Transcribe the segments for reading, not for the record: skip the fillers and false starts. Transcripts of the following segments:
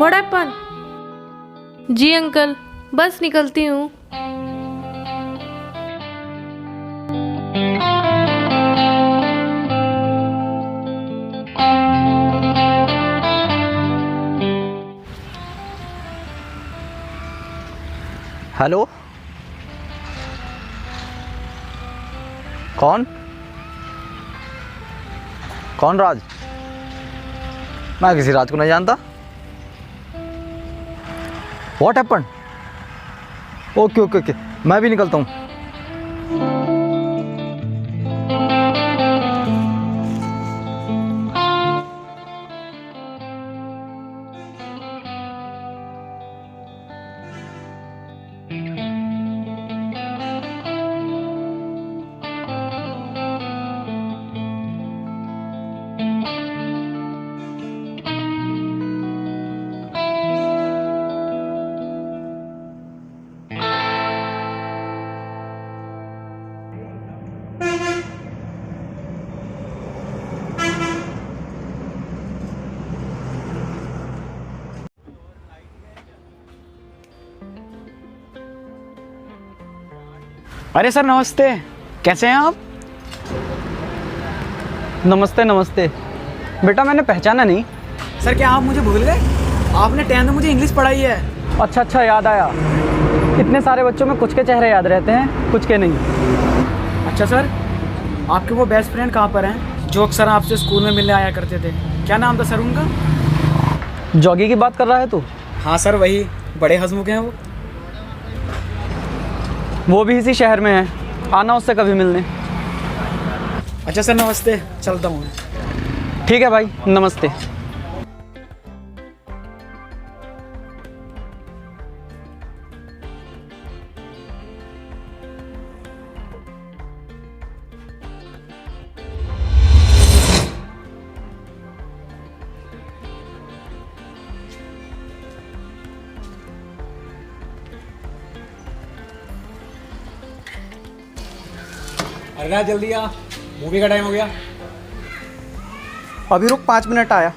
What happen? Ji uncle, बस निकलती हूँ। हेलो, कौन कौन राज? मैं किसी राज को नहीं जानता। What happen? Okay okay okay, मैं भी निकलता हूँ। अरे सर नमस्ते, कैसे हैं आप? नमस्ते नमस्ते। बेटा मैंने पहचाना नहीं। सर क्या आप मुझे भूल गए? आपने 10th में मुझे इंग्लिश पढ़ाई है। अच्छा अच्छा, याद आया। इतने सारे बच्चों में कुछ के चेहरे याद रहते हैं, कुछ के नहीं। अच्छा सर, आपके वो बेस्ट फ्रेंड कहाँ पर हैं जो अक्सर आपसे स्कूल में मिलने आया करते थे? क्या नाम था सर उनका? जॉगी की बात कर रहा है तू? हाँ सर वही, बड़े हंसमुख हैं वो भी इसी शहर में है, आना उससे कभी मिलने। अच्छा सर नमस्ते, चलता हूँ। ठीक है भाई, नमस्ते। अरे ना जल्दी आ, मूवी का टाइम हो गया। अभी रुक, 5 मिनट आया।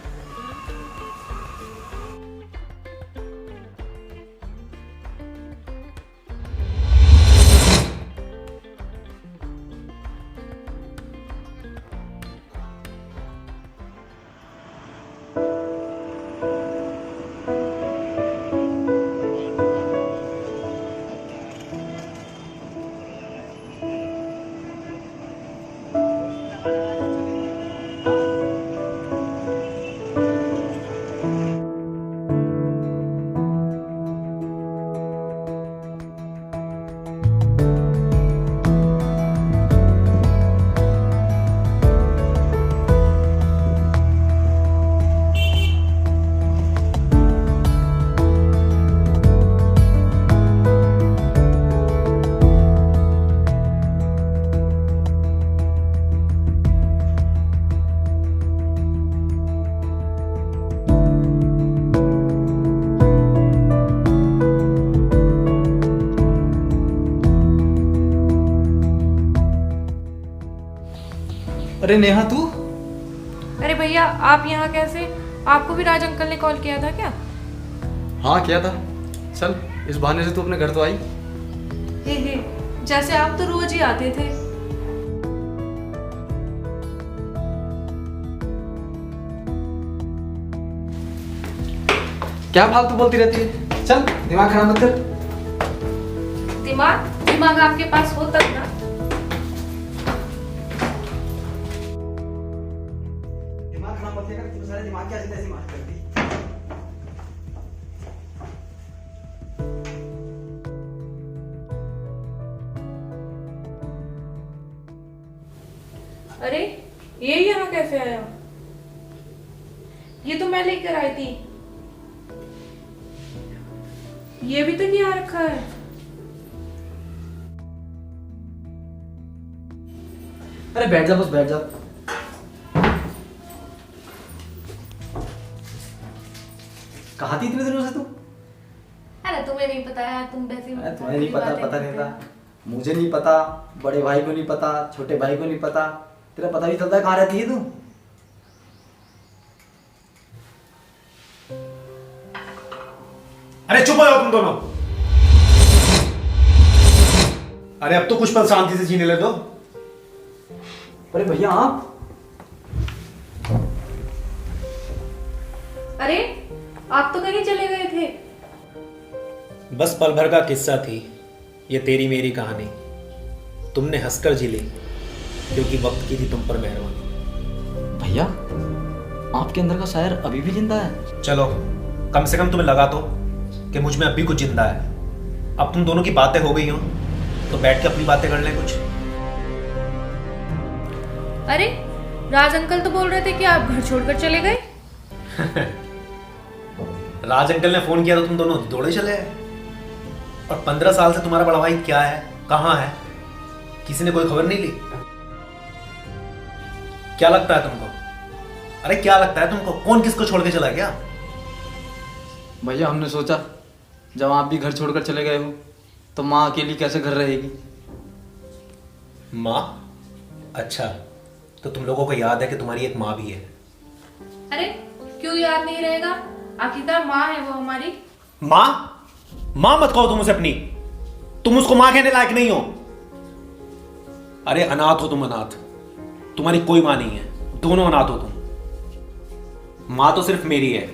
अरे नेहा तू? अरे भैया, आप यहाँ कैसे? आपको भी राज अंकल ने कॉल किया था क्या? हाँ किया था। चल इस बहाने से तू अपने घर तो आई। हे, जैसे आप तो रोज ही आते थे। क्या फालतू बोलती रहती है? चल दिमाग खराब मत कर। दिमाग आपके पास हो तब ना। दिमाग खराब मत कर, तू सारे दिमाग की ऐसी तैसी बात करती। अरे ये यहाँ कैसे आया? ये तो मैं लेकर आई थी। ये भी तो यहाँ रखा है। अरे बैठ जा, बस बैठ जा। कहाँ थी इतने दिनों से तू? अरे तुम्हें नहीं पता है, तुम वैसे ही तुम्हें नहीं पता, पता नहीं था। मुझे नहीं पता, बड़े भाई को नहीं पता, छोटे भाई को नहीं पता। तेरा पता भी चलता है कहाँ रहती है तू? अरे चुप हो जाओ तुम दोनों। अरे अब तो कुछ पल शांति से जीने ले दो। अरे भैया आप, अरे आप तो कहीं चले गए थे। बस पल भर का किस्सा थी ये तेरी मेरी कहानी। तुमने हंसकर जी ली क्योंकि वक्त की थी तुम पर मेहरबानी। भैया आपके अंदर का शायर अभी भी जिंदा है? चलो कम से कम तुम्हें लगा तो कि मुझ में अब भी कुछ जिंदा है। अब तुम दोनों की बातें हो गई हो तो बैठ के अपनी बातें कर लें कुछ। अरे राज अंकल तो बोल रहे थे कि आप घर छोड़कर चले गए। राज अंकल ने फोन किया तो तुम दोनों दौड़े चले आए। और 15 साल से तुम्हारा बड़ा भाई क्या है, कहाँ है, किसी ने कोई खबर नहीं ली। क्या लगता है तुमको? अरे क्या लगता है तुमको, कौन किसको छोड़ के चला गया? भैया हमने सोचा जब आप भी घर छोड़कर चले गए हो तो माँ अकेली कैसे घर रहेगी। माँ? अच्छा, तो तुम लोगों को याद है कि तुम्हारी एक माँ भी है। अरे क्यों याद नहीं रहेगा, आखिरकार माँ है वो हमारी। माँ? माँ मत कहो तुम उसे अपनी, तुम उसको माँ कहने लायक नहीं हो। अरे अनाथ हो तुम, अनाथ। तुम्हारी कोई माँ नहीं है, दोनों अनाथ हो तुम। माँ तो सिर्फ मेरी है।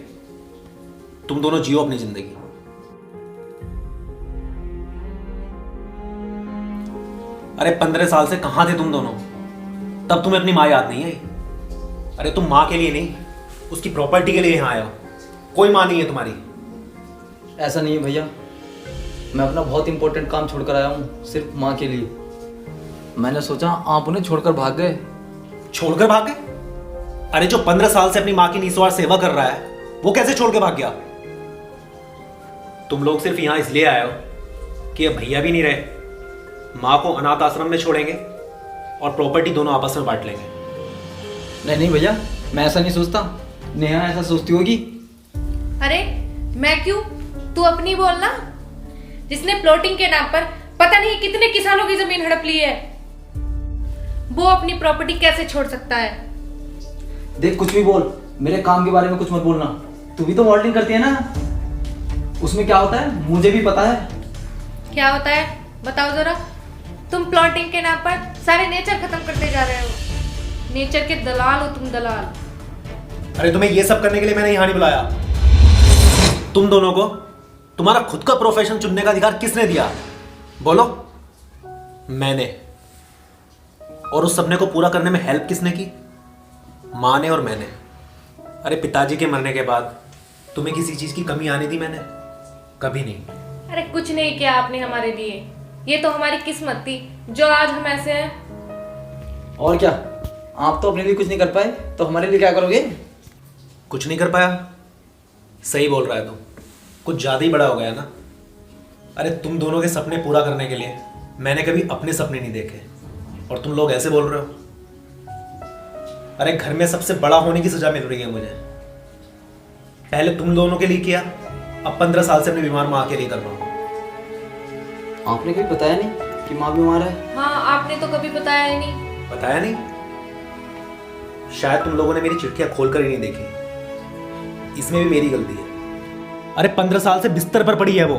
तुम दोनों जियो अपनी जिंदगी। अरे 15 साल से कहां थे तुम दोनों? तब तुम्हें अपनी माँ याद नहीं आई? अरे तुम माँ के लिए नहीं, उसकी प्रॉपर्टी के लिए यहां आए हो। कोई माँ नहीं है तुम्हारी। ऐसा नहीं है भैया, मैं अपना बहुत इंपॉर्टेंट काम छोड़कर आया हूँ सिर्फ माँ के लिए। मैंने सोचा आप उन्हें छोड़कर भाग गए। छोड़कर भाग गए? अरे जो 15 साल से अपनी माँ की निस्वार्थ सेवा कर रहा है वो कैसे छोड़ के भाग गया? तुम लोग सिर्फ यहां इसलिए आए हो कि अब भैया भी नहीं रहे, माँ को अनाथ आश्रम में छोड़ेंगे और प्रॉपर्टी दोनों आपस में बांट लेंगे। नहीं नहीं भैया, मैं ऐसा नहीं सोचता। नेहा ऐसा सोचती होगी। अरे मैं क्यों, तू अपनी बोलना। जिसने प्लॉटिंग के नाम पर पता नहीं कितने किसानों की जमीन हड़प ली है, वो अपनी प्रॉपर्टी कैसे छोड़ सकता है? देख कुछ भी बोल, मेरे काम के बारे में कुछ मत बोलना। तू भी तो मॉडलिंग करती है ना, उसमें क्या होता है मुझे भी पता है। क्या होता है बताओ जरा। तुम प्लॉटिंग के नाम पर सारे नेचर खत्म करते जा रहे हो। नेचर के दलाल हो तुम, दलाल। अरे तुम्हें ये सब करने के लिए मैंने यहां नहीं बुलाया। तुम दोनों को तुम्हारा खुद का प्रोफेशन चुनने का अधिकार किसने दिया? बोलो। मैंने। और उस सपने को पूरा करने में हेल्प किसने की? माँ ने और मैंने। अरे पिताजी के मरने के बाद तुम्हें किसी चीज की कमी आने दी मैंने? कभी नहीं। अरे कुछ नहीं किया आपने हमारे लिए, ये तो हमारी किस्मत थी जो आज हम ऐसे हैं। और क्या, आप तो अपने लिए कुछ नहीं कर पाए तो हमारे लिए क्या करोगे? कुछ नहीं कर पाया? सही बोल रहा है तू, कुछ ज्यादा ही बड़ा हो गया ना। अरे तुम दोनों के सपने पूरा करने के लिए मैंने कभी अपने सपने नहीं देखे और तुम लोग ऐसे बोल रहे हो। अरे घर में सबसे बड़ा होने की सजा मिल रही है मुझे। पहले तुम दोनों के लिए किया, अब 15 साल से अपनी बीमार माँ के लिए कर रहा हूँ। आपने कभी बताया नहीं कि माँ बीमार है? हाँ आपने तो कभी बताया ही नहीं। बताया नहीं? शायद तुम लोगों ने मेरी चिट्ठियां खोलकर ही नहीं देखी। इसमें भी मेरी गलती है। अरे 15 साल से बिस्तर पर पड़ी है वो,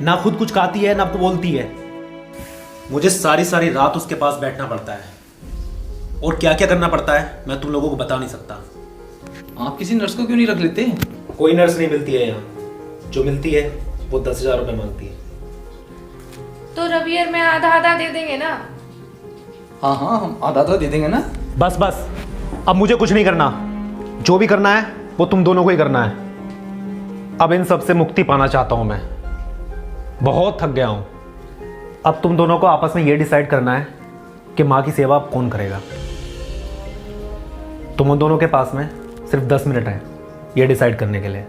ना खुद कुछ खाती है ना तो बोलती है। मुझे सारी सारी रात उसके पास बैठना पड़ता है और क्या क्या करना पड़ता है मैं तुम लोगों को बता नहीं सकता। आप किसी नर्स को क्यों नहीं रख लेते? कोई नर्स नहीं मिलती है यहाँ, जो मिलती है वो 10,000 रुपये मांगती है। तो रवियर में आधा आधा दे देंगे ना? हाँ हाँ, हम आधा आधा दे देंगे ना। बस बस, अब मुझे कुछ नहीं करना। जो भी करना है वो तुम दोनों को ही करना है। अब इन सब से मुक्ति पाना चाहता हूं मैं, बहुत थक गया हूं। अब तुम दोनों को आपस में ये डिसाइड करना है कि माँ की सेवा अब कौन करेगा। तुम दोनों के पास में सिर्फ 10 मिनट है ये डिसाइड करने के लिए।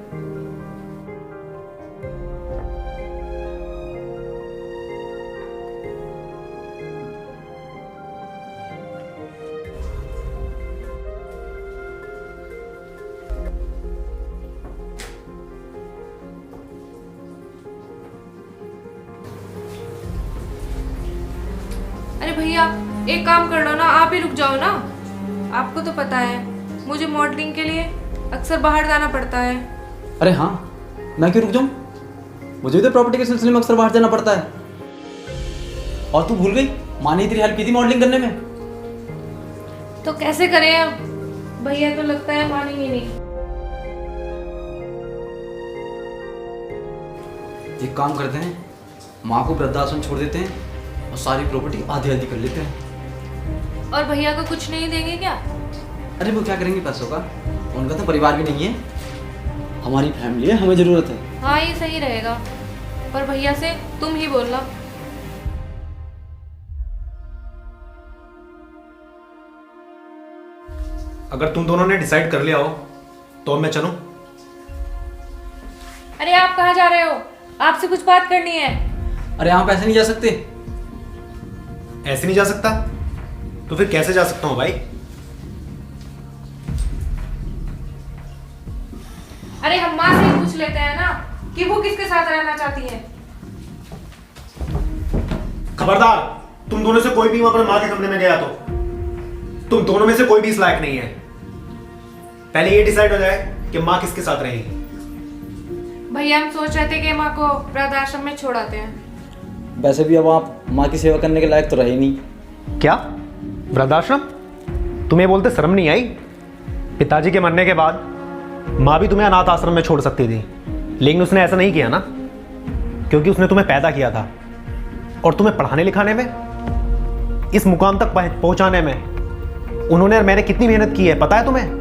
अरे भैया एक काम कर लो ना, आप ही रुक जाओ ना। आपको तो पता है मुझे मॉडलिंग के लिए अक्सर बाहर जाना पड़ता है। अरे हाँ, मैं क्यों रुक जाऊँ? मुझे भी तो प्रॉपर्टी के सिलसिले में अक्सर बाहर जाना पड़ता है। और तू भूल गई, माँ ने तेरी हेल्प की थी मॉडलिंग करने में। तो कैसे करें अब? भैया तो लगता है मानेंगे नहीं। एक काम करते हैं, माँ को वृद्धाश्रम छोड़ देते हैं और सारी प्रॉपर्टी आधी आधी कर लेते हैं। और भैया को कुछ नहीं देंगे क्या? अरे वो क्या करेंगे पैसों का? उनका तो परिवार भी नहीं है। हमारी फैमिली है, हमें जरूरत है। हाँ ये सही रहेगा, पर भैया से तुम ही बोलना। अगर तुम दोनों ने डिसाइड कर लिया हो तो मैं चलूं? अरे आप कहाँ जा रहे हो? आपसे कुछ बात करनी है। अरे आप ऐसे नहीं जा सकते। ऐसे नहीं जा सकता तो फिर कैसे जा सकता हूं भाई? अरे हम माँ से ही पूछ लेते हैं ना कि वो किसके साथ रहना चाहती है। खबरदार, तुम दोनों से कोई भी अपने माँ के कमरे में गया तो तुम दोनों में से कोई भी इस लायक नहीं है। पहले ये डिसाइड हो जाए कि माँ किसके साथ रहेगी। भैया हम सोच रहे थे कि माँ को वृद्धाश्रम में छोड़ आते हैं। वैसे भी अब आप माँ की सेवा करने के लायक तो रहे नहीं। क्या वृद्धाश्रम? तुम्हें बोलते शर्म नहीं आई? पिताजी के मरने के बाद माँ भी तुम्हें अनाथ आश्रम में छोड़ सकती थी, लेकिन उसने ऐसा नहीं किया ना, क्योंकि उसने तुम्हें पैदा किया था और तुम्हें पढ़ाने लिखाने में, इस मुकाम तक पहुंचाने में उन्होंने और मैंने कितनी मेहनत की है पता है तुम्हें?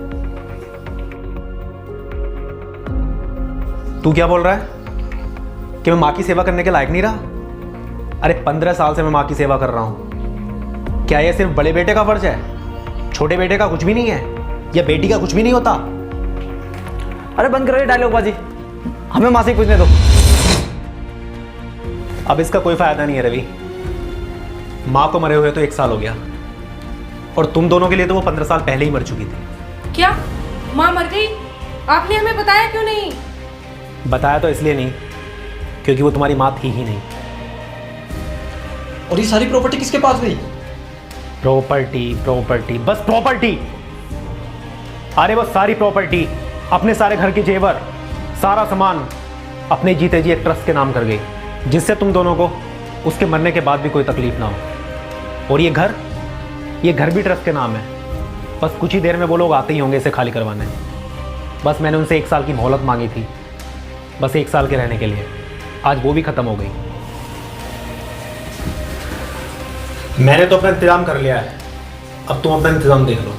तू क्या बोल रहा है कि मैं माँ की सेवा करने के लायक नहीं रहा? अरे 15 साल से मैं माँ की सेवा कर रहा हूं। क्या यह सिर्फ बड़े बेटे का फर्ज है? छोटे बेटे का कुछ भी नहीं है या बेटी का कुछ भी नहीं होता? अरे बंद करो ये डायलॉगबाजी, हमें माँ से पूछने दो। अब इसका कोई फायदा नहीं है रवि। माँ को मरे हुए तो 1 साल हो गया और तुम दोनों के लिए तो वो 15 साल पहले ही मर चुकी थी। क्या माँ मर गई? आपने हमें बताया क्यों नहीं? बताया तो इसलिए नहीं क्योंकि वो तुम्हारी माँ थी ही नहीं। और ये सारी प्रॉपर्टी किसके पास गई? प्रॉपर्टी बस प्रॉपर्टी। अरे वो सारी प्रॉपर्टी, अपने सारे घर के जेवर, सारा सामान अपने जीते जी एक ट्रस्ट के नाम कर गई, जिससे तुम दोनों को उसके मरने के बाद भी कोई तकलीफ ना हो। और ये घर भी ट्रस्ट के नाम है। बस कुछ ही देर में वो लोग आते ही होंगे इसे खाली करवाने। बस मैंने उनसे 1 साल की मोहलत मांगी थी, बस 1 साल के रहने के लिए। आज वो भी खत्म हो गई। मैंने तो अपना इंतजाम कर लिया है, अब तुम अपना इंतजाम देख लो।